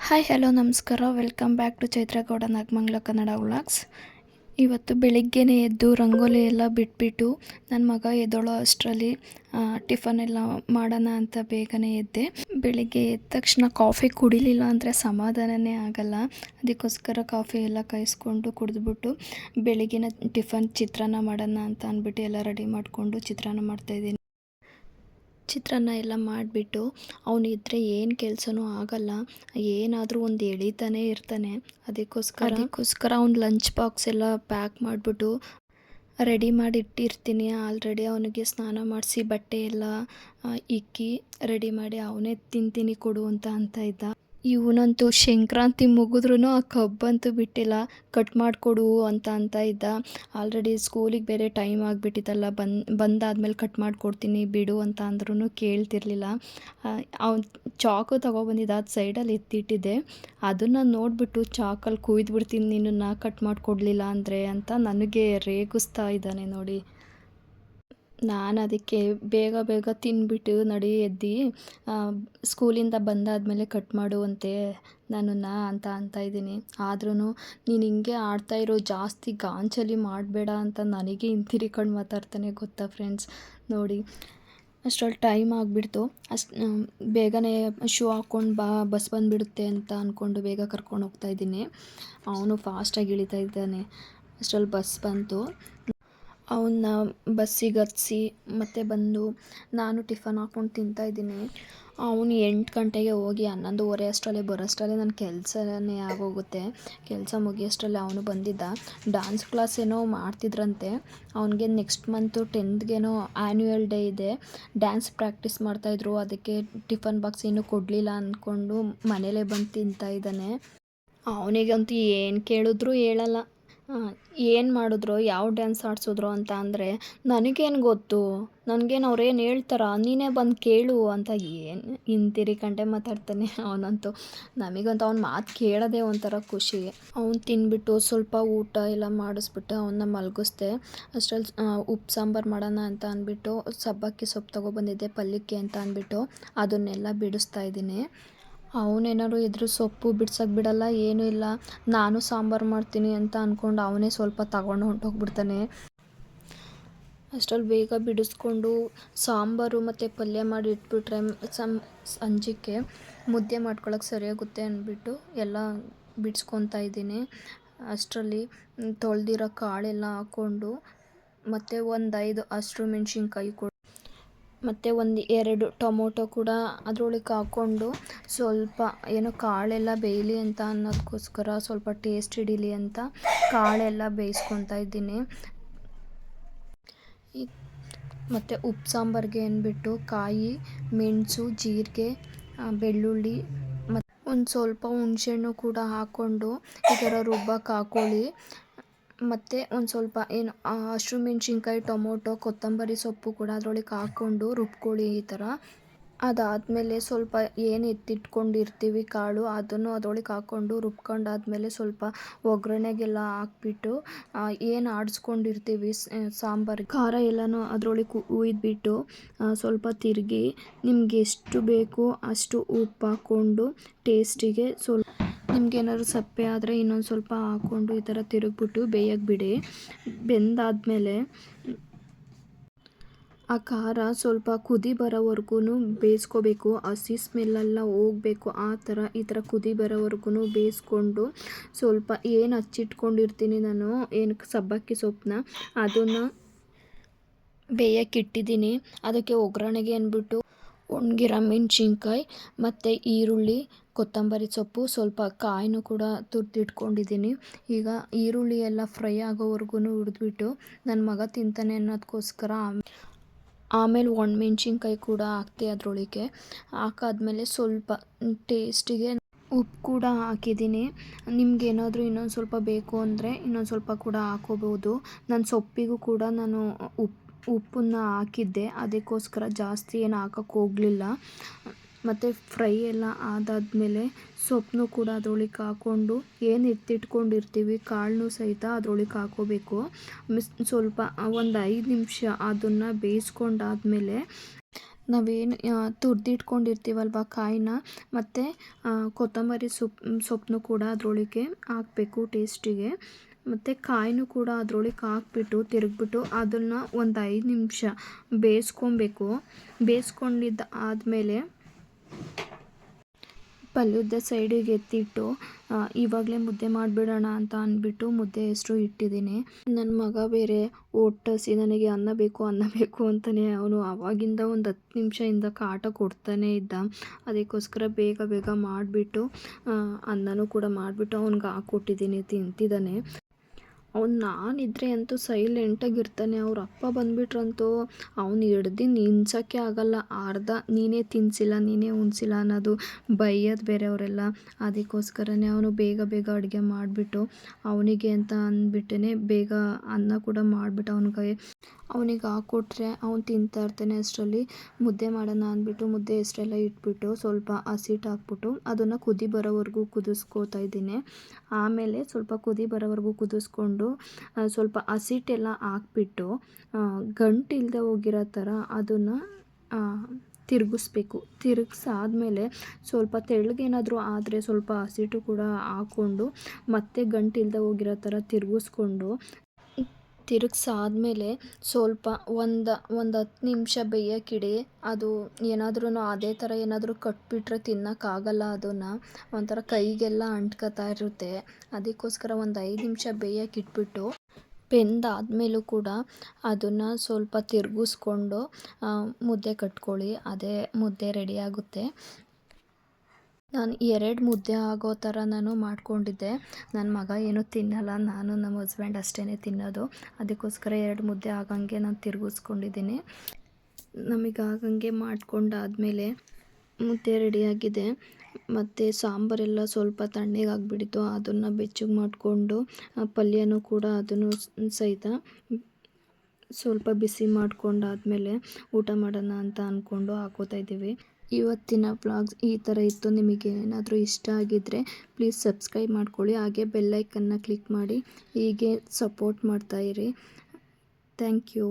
Hi hello ನಮಸ್ಕಾರ. Welcome back to Chaitra Gowda Nagamangala Kannada vlogs. ಇವತ್ತು ಬೆಳಿಗ್ಗೆನೇ ಎದ್ದು ರಂಗೋಲಿ ಎಲ್ಲ ಬಿಟ್ಬಿಟ್ಟು ನನ್ನ ಮಗ ಎದ್ದೋಳೋ ಅಷ್ಟರಲ್ಲಿ ಟಿಫನ್ ಎಲ್ಲ ಮಾಡೋಣ ಅಂತ ಬೇಗನೆ ಎದ್ದೆ. ಬೆಳಿಗ್ಗೆ ಎದ್ದ ತಕ್ಷಣ ಕಾಫಿ ಕುಡಿಲಿಲ್ಲ ಅಂದರೆ ಸಮಾಧಾನನೇ ಆಗಲ್ಲ. ಅದಕ್ಕೋಸ್ಕರ ಕಾಫಿ ಎಲ್ಲ ಕಾಯಿಸ್ಕೊಂಡು ಕುಡಿದ್ಬಿಟ್ಟು ಬೆಳಿಗ್ಗಿನ ಟಿಫನ್ ಚಿತ್ರಾನ್ನ ಮಾಡೋಣ ಅಂತ ಅಂದ್ಬಿಟ್ಟು ಎಲ್ಲ ರೆಡಿ ಮಾಡಿಕೊಂಡು ಚಿತ್ರಾನ್ನ ಮಾಡ್ತಾಯಿದ್ದೀನಿ. ಚಿತ್ರಾನ್ನ ಎಲ್ಲ ಮಾಡಿಬಿಟ್ಟು ಅವನಿದ್ರೆ ಏನು ಕೆಲಸನೂ ಆಗಲ್ಲ, ಏನಾದರೂ ಒಂದು ಎಳಿತಾನೇ ಇರ್ತಾನೆ. ಅದಕ್ಕೋಸ್ಕರ ಅವ್ನ ಲಂಚ್ ಬಾಕ್ಸ್ ಎಲ್ಲ ಪ್ಯಾಕ್ ಮಾಡಿಬಿಟ್ಟು ರೆಡಿ ಮಾಡಿ ಇಟ್ಟಿರ್ತೀನಿ. ಆಲ್ರೆಡಿ ಅವನಿಗೆ ಸ್ನಾನ ಮಾಡಿಸಿ ಬಟ್ಟೆ ಎಲ್ಲ ಇಕ್ಕಿ ರೆಡಿ ಮಾಡಿ ಅವನೇ ತಿಂತೀನಿ ಕೊಡು ಅಂತ ಇದ್ದ. ಇವನಂತೂ ಸಂಕ್ರಾಂತಿ ಮುಗಿದ್ರೂ ಆ ಕಬ್ಬಂತೂ ಬಿಟ್ಟಿಲ್ಲ, ಕಟ್ ಮಾಡಿಕೊಡು ಅಂತ ಇದ್ದ. ಆಲ್ರೆಡಿ ಸ್ಕೂಲಿಗೆ ಬೇರೆ ಟೈಮ್ ಆಗಿಬಿಟ್ಟಿತ್ತಲ್ಲ, ಬಂದಾದ್ಮೇಲೆ ಕಟ್ ಮಾಡಿಕೊಡ್ತೀನಿ ಬಿಡು ಅಂತ ಅಂದ್ರೂ ಕೇಳ್ತಿರ್ಲಿಲ್ಲ. ಅವ್ನು ಚಾಕು ತೊಗೊಬಂದಿದ್ದ, ಅದು ಸೈಡಲ್ಲಿ ಎತ್ತಿಟ್ಟಿದ್ದೆ. ಅದನ್ನು ನೋಡಿಬಿಟ್ಟು ಚಾಕಲ್ಲಿ ಕುಯ್ದುಬಿಡ್ತೀನಿ ನಿನ್ನನ್ನು ಕಟ್ ಮಾಡಿಕೊಡ್ಲಿಲ್ಲ ಅಂದರೆ ಅಂತ ನನಗೆ ರೇಗಿಸ್ತಾ ಇದ್ದಾನೆ ನೋಡಿ. ನಾನು ಅದಕ್ಕೆ ಬೇಗ ತಿಂದ್ಬಿಟ್ಟು ನಡಿ ಎದ್ದು ಸ್ಕೂಲಿಂದ ಬಂದಾದಮೇಲೆ ಕಟ್ ಮಾಡುವಂತೆ ನನ್ನನ್ನು ಅಂತ ಇದ್ದೀನಿ. ಆದ್ರೂ ನೀನು ಹಿಂಗೆ ಆಡ್ತಾಯಿರೋ, ಜಾಸ್ತಿ ಗಾಂಚಲಿ ಮಾಡಬೇಡ ಅಂತ ನನಗೆ ಹಿಂತಿರಿಕೊಂಡು ಮಾತಾಡ್ತಾನೆ ಗೊತ್ತಾ ಫ್ರೆಂಡ್ಸ್. ನೋಡಿ ಅಷ್ಟರಲ್ಲಿ ಟೈಮ್ ಆಗಿಬಿಡ್ತು. ಬೇಗನೆ ಶೂ ಹಾಕ್ಕೊಂಡು ಬಸ್ ಬಂದುಬಿಡುತ್ತೆ ಅಂತ ಅಂದ್ಕೊಂಡು ಬೇಗ ಕರ್ಕೊಂಡು ಹೋಗ್ತಾಯಿದ್ದೀನಿ. ಅವನು ಫಾಸ್ಟಾಗಿ ಇಳಿತಾ ಇದ್ದಾನೆ. ಅಷ್ಟರಲ್ಲಿ ಬಸ್ ಬಂತು. ಅವನ್ನ ಬಸ್ಸಿಗೆ ಹತ್ತಿಸಿ ಮತ್ತೆ ಬಂದು ನಾನು ಟಿಫನ್ ಹಾಕ್ಕೊಂಡು ತಿಂತಾಯಿದ್ದೀನಿ. ಅವನು 8 ಗಂಟೆಗೆ ಹೋಗಿ 11:30 ಅಷ್ಟರಲ್ಲೇ ಬರೋಷ್ಟರಲ್ಲೇ ನನ್ನ ಕೆಲಸನೇ ಆಗೋಗುತ್ತೆ. ಕೆಲಸ ಮುಗಿಯೋಷ್ಟರಲ್ಲಿ ಅವನು ಬಂದಿದ್ದ. ಡ್ಯಾನ್ಸ್ ಕ್ಲಾಸ್ ಏನೋ ಮಾಡ್ತಿದ್ರಂತೆ. ಅವನಿಗೆ next month 10th annual day ಇದೆ. ಡ್ಯಾನ್ಸ್ ಪ್ರಾಕ್ಟೀಸ್ ಮಾಡ್ತಾಯಿದ್ರು. ಅದಕ್ಕೆ ಟಿಫನ್ ಬಾಕ್ಸ್ ಏನೂ ಕೊಡಲಿಲ್ಲ ಅಂದ್ಕೊಂಡು ಮನೇಲೇ ಬಂದು ತಿಂತಾಯಿದ್ದಾನೆ. ಅವನಿಗಂತೂ ಏನು ಕೇಳಿದ್ರೂ ಹೇಳಲ್ಲ. ಏನು ಮಾಡಿದ್ರು, ಯಾವ ಡ್ಯಾನ್ಸ್ ಆಡಿಸಿದ್ರು ಅಂತ ಅಂದರೆ ನನಗೇನು ಗೊತ್ತು, ನನಗೇನು ಅವ್ರೇನು ಹೇಳ್ತಾರ, ನೀನೇ ಬಂದು ಕೇಳು ಅಂತ ಏನು ಹಿಂತಿರಿಕಂಡೆ ಮಾತಾಡ್ತಾನೆ ಅವನಂತೂ. ನಮಗಂತೂ ಅವ್ನ ಮಾತು ಕೇಳೋದೇ ಒಂಥರ ಖುಷಿ. ಅವ್ನು ತಿಂದ್ಬಿಟ್ಟು ಸ್ವಲ್ಪ ಊಟ ಎಲ್ಲ ಮಾಡಿಸ್ಬಿಟ್ಟು ಅವನ್ನ ಮಲಗಿಸ್ದೆ. ಅಷ್ಟರಲ್ಲಿ ಉಪ್ಪು ಸಾಂಬಾರು ಮಾಡೋಣ ಅಂತ ಅಂದ್ಬಿಟ್ಟು ಸಬ್ಬಕ್ಕಿ ಸೊಪ್ಪು ತೊಗೊಬಂದಿದ್ದೆ ಪಲ್ಯಕ್ಕೆ ಅಂತ ಅಂದ್ಬಿಟ್ಟು ಅದನ್ನೆಲ್ಲ ಬಿಡಿಸ್ತಾ ಇದ್ದೀನಿ. ಅವನೇನಾದ್ರು ಇದ್ರ ಸೊಪ್ಪು ಬಿಡ್ಸೋಕ್ಕೆ ಬಿಡಲ್ಲ, ಏನೂ ಇಲ್ಲ. ನಾನು ಸಾಂಬಾರು ಮಾಡ್ತೀನಿ ಅಂತ ಅಂದ್ಕೊಂಡು ಅವನೇ ಸ್ವಲ್ಪ ತಗೊಂಡು ಹೊಂಟೋಗ್ಬಿಡ್ತಾನೆ. ಅಷ್ಟರಲ್ಲಿ ಬೇಗ ಬಿಡಿಸ್ಕೊಂಡು ಸಾಂಬಾರು ಮತ್ತು ಪಲ್ಯ ಮಾಡಿ ಇಟ್ಬಿಟ್ರೆ ಸಂಜೆಗೆ ಮುದ್ದೆ ಮಾಡ್ಕೊಳಕ್ಕೆ ಸರಿಯಾಗುತ್ತೆ ಅಂದ್ಬಿಟ್ಟು ಎಲ್ಲ ಬಿಡಿಸ್ಕೊತಾ ಇದ್ದೀನಿ. ಅಷ್ಟರಲ್ಲಿ ತೊಳೆದಿರೋ ಕಾಳೆಲ್ಲ ಹಾಕ್ಕೊಂಡು ಮತ್ತು ಒಂದು 5 ಹಸಿರು ಮೆಣಸಿನ್ಕಾಯಿ ಮತ್ತು 1-2 ಟೊಮೊಟೊ ಕೂಡ ಅದರೊಳಗೆ ಹಾಕ್ಕೊಂಡು ಸ್ವಲ್ಪ ಏನೋ ಕಾಳೆಲ್ಲ ಬೇಯಲಿ ಅಂತ ಅನ್ನೋದಕ್ಕೋಸ್ಕರ ಸ್ವಲ್ಪ ಟೇಸ್ಟ್ ಹಿಡೀಲಿ ಅಂತ ಕಾಳೆಲ್ಲ ಬೇಯಿಸ್ಕೊತಾ ಇದ್ದೀನಿ. ಮತ್ತು ಉಪ್ಪು ಸಾಂಬಾರಿಗೆ ಅಂದ್ಬಿಟ್ಟು ಕಾಯಿ, ಮೆಣಸು, ಜೀರಿಗೆ, ಬೆಳ್ಳುಳ್ಳಿ ಮತ್ತು ಒಂದು ಸ್ವಲ್ಪ ಹುಣಸೆಹಣ್ಣು ಕೂಡ ಹಾಕ್ಕೊಂಡು ಈ ಥರ ರುಬ್ಬಕ್ಕೆ ಹಾಕ್ಕೊಳ್ಳಿ. ಮತ್ತು ಒಂದು ಸ್ವಲ್ಪ ಏನು ಹಸಿರು ಮೆಣಸಿನ್ಕಾಯಿ, ಟೊಮೊಟೊ, ಕೊತ್ತಂಬರಿ ಸೊಪ್ಪು ಕೂಡ ಅದರೊಳಗೆ ಹಾಕ್ಕೊಂಡು ರುಬ್ಕೊಳ್ಳಿ ಈ ಥರ. ಅದಾದಮೇಲೆ ಸ್ವಲ್ಪ ಏನು ಎತ್ತಿಟ್ಕೊಂಡಿರ್ತೀವಿ ಕಾಳು ಅದನ್ನು ಅದರೊಳಗೆ ಹಾಕ್ಕೊಂಡು ರುಬ್ಕೊಂಡಾದ್ಮೇಲೆ ಸ್ವಲ್ಪ ಒಗ್ಗರಣೆಗೆಲ್ಲ ಹಾಕ್ಬಿಟ್ಟು ಏನು ಆಡಿಸ್ಕೊಂಡಿರ್ತೀವಿ ಸಾಂಬಾರು ಖಾರ ಎಲ್ಲನೂ ಅದರೊಳಗೆ ಹುಯ್ದುಬಿಟ್ಟು ಸ್ವಲ್ಪ ತಿರುಗಿ ನಿಮ್ಗೆ ಎಷ್ಟು ಬೇಕು ಅಷ್ಟು ಉಪ್ಪು ಹಾಕ್ಕೊಂಡು ಟೇಸ್ಟಿಗೆ ನಿಮ್ಗೇನಾದ್ರು ಸಪ್ಪೆ ಆದರೆ ಇನ್ನೊಂದು ಸ್ವಲ್ಪ ಹಾಕ್ಕೊಂಡು ಈ ಥರ ತಿರುಗಿಬಿಟ್ಟು ಬೇಯಕ್ಕೆ ಬಿಡಿ. ಬೆಂದಾದಮೇಲೆ ಆ ಖಾರ ಸ್ವಲ್ಪ ಕುದಿ ಬರೋವರೆಗೂ ಬೇಯಿಸ್ಕೋಬೇಕು. ಹಸಿ ಸ್ಮೆಲ್ಲೆಲ್ಲ ಹೋಗಬೇಕು. ಈ ಥರ ಕುದಿ ಬರೋವರೆಗೂ ಬೇಯಿಸ್ಕೊಂಡು ಸ್ವಲ್ಪ ಏನು ಹಚ್ಚಿಟ್ಕೊಂಡಿರ್ತೀನಿ ನಾನು, ಏನು ಸಬ್ಬಕ್ಕಿ ಸೊಪ್ಪನ್ನ ಅದನ್ನು ಬೇಯಕ್ಕಿಟ್ಟಿದ್ದೀನಿ. ಅದಕ್ಕೆ ಒಗ್ಗರಣೆಗೆ ಅಂದ್ಬಿಟ್ಟು ಒಣಗಿರೋ ಮೆಣಸಿನ್ಕಾಯಿ ಮತ್ತು ಈರುಳ್ಳಿ, ಕೊತ್ತಂಬರಿ ಸೊಪ್ಪು, ಸ್ವಲ್ಪ ಕಾಯಿನೂ ಕೂಡ ತುರಿದಿಟ್ಕೊಂಡಿದ್ದೀನಿ. ಈಗ ಈರುಳ್ಳಿ ಎಲ್ಲ ಫ್ರೈ ಆಗೋವರೆಗೂ ಹುರಿದ್ಬಿಟ್ಟು ನನ್ನ ಮಗ ತಿಂತಾನೆ ಅನ್ನೋದಕ್ಕೋಸ್ಕರ ಆಮೇಲೆ ಒಣಮೆಣ್ಸಿನ್ಕಾಯಿ ಕೂಡ ಹಾಕ್ತೆ ಅದರೊಳಗೆ. ಹಾಕಾದ್ಮೇಲೆ ಸ್ವಲ್ಪ ಟೇಸ್ಟಿಗೆ ಉಪ್ಪು ಕೂಡ ಹಾಕಿದ್ದೀನಿ. ನಿಮ್ಗೇನಾದರೂ ಇನ್ನೊಂದು ಸ್ವಲ್ಪ ಬೇಕು ಅಂದರೆ ಇನ್ನೊಂದು ಸ್ವಲ್ಪ ಕೂಡ ಹಾಕೋಬೋದು. ನಾನು ಸೊಪ್ಪಿಗೂ ಕೂಡ ನಾನು ಉಪ್ಪನ್ನ ಹಾಕಿದ್ದೆ, ಅದಕ್ಕೋಸ್ಕರ ಜಾಸ್ತಿ ಏನು ಹಾಕೋಕ್ಕೆ ಹೋಗಲಿಲ್ಲ. ಮತ್ತು ಫ್ರೈ ಎಲ್ಲ ಆದಾದಮೇಲೆ ಸೊಪ್ಪನ್ನು ಕೂಡ ಅದರೊಳಗೆ ಹಾಕ್ಕೊಂಡು ಏನು ಎತ್ತಿಟ್ಕೊಂಡಿರ್ತೀವಿ ಕಾಳನ್ನೂ ಸಹಿತ ಅದರೊಳಗೆ ಹಾಕ್ಕೋಬೇಕು. ಸ್ವಲ್ಪ ಒಂದು 5 ನಿಮಿಷ ಅದನ್ನು ಬೇಯಿಸ್ಕೊಂಡಾದ್ಮೇಲೆ ನಾವೇನು ತುರಿದಿಟ್ಕೊಂಡಿರ್ತೀವಲ್ವ ಕಾಯಿನ ಮತ್ತು ಕೊತ್ತಂಬರಿ ಸೊಪ್ಪನ್ನು ಕೂಡ ಅದರೊಳಗೆ ಹಾಕಬೇಕು ಟೇಸ್ಟಿಗೆ. ಮತ್ತು ಕಾಯಿನೂ ಕೂಡ ಅದರೊಳಗೆ ಹಾಕ್ಬಿಟ್ಟು ತಿರುಗ್ಬಿಟ್ಟು ಅದನ್ನು ಒಂದು 5 ನಿಮಿಷ ಬೇಯಿಸ್ಕೊಬೇಕು. ಬೇಯಿಸ್ಕೊಂಡಿದ್ದು ಆದಮೇಲೆ ಪಲ್ಯದ ಸೈಡಿಗೆ ಎತ್ತಿಟ್ಟು ಇವಾಗಲೇ ಮುದ್ದೆ ಮಾಡಿಬಿಡೋಣ ಅಂತ ಅಂದ್ಬಿಟ್ಟು ಮುದ್ದೆ ಹೆಸರು ಇಟ್ಟಿದ್ದೀನಿ. ನನ್ನ ಮಗ ಬೇರೆ ಹೊಟ್ಟಸಿ ನನಗೆ ಅನ್ನ ಬೇಕು ಅಂತಲೇ ಅವನು ಆವಾಗಿಂದ ಒಂದು 10 ನಿಮಿಷದಿಂದ ಕಾಟ ಕೊಡ್ತಾನೇ ಇದ್ದ. ಅದಕ್ಕೋಸ್ಕರ ಬೇಗ ಮಾಡಿಬಿಟ್ಟು ಅನ್ನನೂ ಕೂಡ ಮಾಡಿಬಿಟ್ಟು ಅವ್ನಿಗೆ ಹಾಕ್ಕೊಟ್ಟಿದ್ದೀನಿ, ತಿಂತಿದ್ದಾನೆ. ಅವ್ನು ನಾನಿದ್ರೆ ಅಂತೂ ಸೈಲೆಂಟಾಗಿರ್ತಾನೆ. ಅವ್ರ ಅಪ್ಪ ಬಂದುಬಿಟ್ರಂತೂ ಅವ್ನು ಹಿಡ್ದು ನಿಲ್ಸೋಕ್ಕೆ ಆಗಲ್ಲ. ಅರ್ಧ ನೀನೇ ತಿನ್ನಿಸಿಲ್ಲ, ನೀನೇ ಉಣಿಸಿಲ್ಲ ಅನ್ನೋದು ಬೈಯೋದು ಬೇರೆ ಅವರೆಲ್ಲ. ಅದಕ್ಕೋಸ್ಕರನೇ ಅವನು ಬೇಗ ಅಡುಗೆ ಮಾಡಿಬಿಟ್ಟು ಅವನಿಗೆ ಅಂತ ಅಂದ್ಬಿಟ್ಟೇ ಬೇಗ ಅನ್ನ ಕೂಡ ಮಾಡಿಬಿಟ್ಟು ಅವನಿಗೆ ಹಾಕ್ಕೊಟ್ರೆ ಅವ್ನು ತಿಂತಾ ಇರ್ತಾನೆ. ಅಷ್ಟರಲ್ಲಿ ಮುದ್ದೆ ಮಾಡೋಣ ಅಂದ್ಬಿಟ್ಟು ಮುದ್ದೆ ಹೆಸರೆಲ್ಲ ಇಟ್ಬಿಟ್ಟು ಸ್ವಲ್ಪ ಹಸಿಟ್ಟು ಹಾಕ್ಬಿಟ್ಟು ಅದನ್ನು ಕುದಿ ಬರೋವರೆಗೂ ಕುದಿಸ್ಕೋತಾ ಇದ್ದೀನಿ. ಆಮೇಲೆ ಸ್ವಲ್ಪ ಕುದಿ ಬರೋವರೆಗೂ ಕುದಿಸ್ಕೊಂಡು ಸ್ವಲ್ಪ ಹಸಿಟ್ಟೆಲ್ಲ ಹಾಕ್ಬಿಟ್ಟು ಗಂಟಿಲ್ಲದೆ ಹೋಗಿರೋ ಥರ ಅದನ್ನು ತಿರುಗಿಸ್ಬೇಕು. ತಿರುಗಿಸಾದ್ಮೇಲೆ ಸ್ವಲ್ಪ ತೆಳ್ಳಗೇನಾದರೂ ಆದರೆ ಸ್ವಲ್ಪ ಹಸಿಟ್ಟು ಕೂಡ ಹಾಕ್ಕೊಂಡು ಮತ್ತೆ ಗಂಟಿಲ್ಲದೆ ಹೋಗಿರೋ ಥರ ತಿರುಗಿಸಾದ್ಮೇಲೆ ಸ್ವಲ್ಪ ಒಂದು 10 ನಿಮಿಷ ಬೇಯೋಕ್ಕಿಡಿ. ಅದು ಏನಾದ್ರೂ ಅದೇ ಥರ ಏನಾದರೂ ಕಟ್ಬಿಟ್ರೆ ತಿನ್ನೋಕ್ಕಾಗಲ್ಲ. ಅದನ್ನು ಒಂಥರ ಕೈಗೆಲ್ಲ ಅಂಟ್ಕೊತಾ ಇರುತ್ತೆ. ಅದಕ್ಕೋಸ್ಕರ ಒಂದು 5 ನಿಮಿಷ ಬೇಯೋಕ್ಕಿಟ್ಬಿಟ್ಟು ಬೆಂದಾದ್ಮೇಲೂ ಕೂಡ ಅದನ್ನು ಸ್ವಲ್ಪ ತಿರುಗಿಸ್ಕೊಂಡು ಮುದ್ದೆ ಕಟ್ಕೊಳ್ಳಿ. ಅದೇ ಮುದ್ದೆ ರೆಡಿಯಾಗುತ್ತೆ. ನಾನು 2 ಮುದ್ದೆ ಆಗೋ ಥರ ನಾನು ಮಾಡ್ಕೊಂಡಿದ್ದೆ. ನನ್ನ ಮಗ ಏನೂ ತಿನ್ನಲ್ಲ, ನಾನು ನಮ್ಮ ಹಸ್ಬೆಂಡ್ ಅಷ್ಟೇ ತಿನ್ನೋದು. ಅದಕ್ಕೋಸ್ಕರ 2 ಮುದ್ದೆ ಆಗಂಗೆ ನಾನು ತಿರುಗಿಸ್ಕೊಂಡಿದ್ದೀನಿ. ನಮಗೆ ಆಗಂಗೆ ಮಾಡ್ಕೊಂಡಾದಮೇಲೆ ಮುದ್ದೆ ರೆಡಿಯಾಗಿದೆ. ಮತ್ತು ಸಾಂಬಾರೆಲ್ಲ ಸ್ವಲ್ಪ ತಣ್ಣಗಾಗ್ಬಿಟ್ಟಿತ್ತು. ಅದನ್ನು ಬೆಚ್ಚಗೆ ಮಾಡಿಕೊಂಡು ಪಲ್ಯನೂ ಕೂಡ ಅದನ್ನು ಸಹಿತ ಸ್ವಲ್ಪ ಬಿಸಿ ಮಾಡ್ಕೊಂಡಾದಮೇಲೆ ಊಟ ಮಾಡೋಣ ಅಂತ ಅಂದ್ಕೊಂಡು ಹಾಕೋತಾ ಇದ್ದೀವಿ. ಇವತ್ತಿನ ವ್ಲಾಗ್ಸ್ ಈ ಥರ ಇತ್ತು. ನಿಮಗೆ ಏನಾದರೂ ಇಷ್ಟ ಆಗಿದ್ದರೆ ಪ್ಲೀಸ್ ಸಬ್ಸ್ಕ್ರೈಬ್ ಮಾಡ್ಕೊಳ್ಳಿ. ಹಾಗೆ ಬೆಲ್ಲೈಕನ್ನ ಕ್ಲಿಕ್ ಮಾಡಿ ಹೀಗೆ ಸಪೋರ್ಟ್ ಮಾಡ್ತಾಯಿರಿ. Thank you.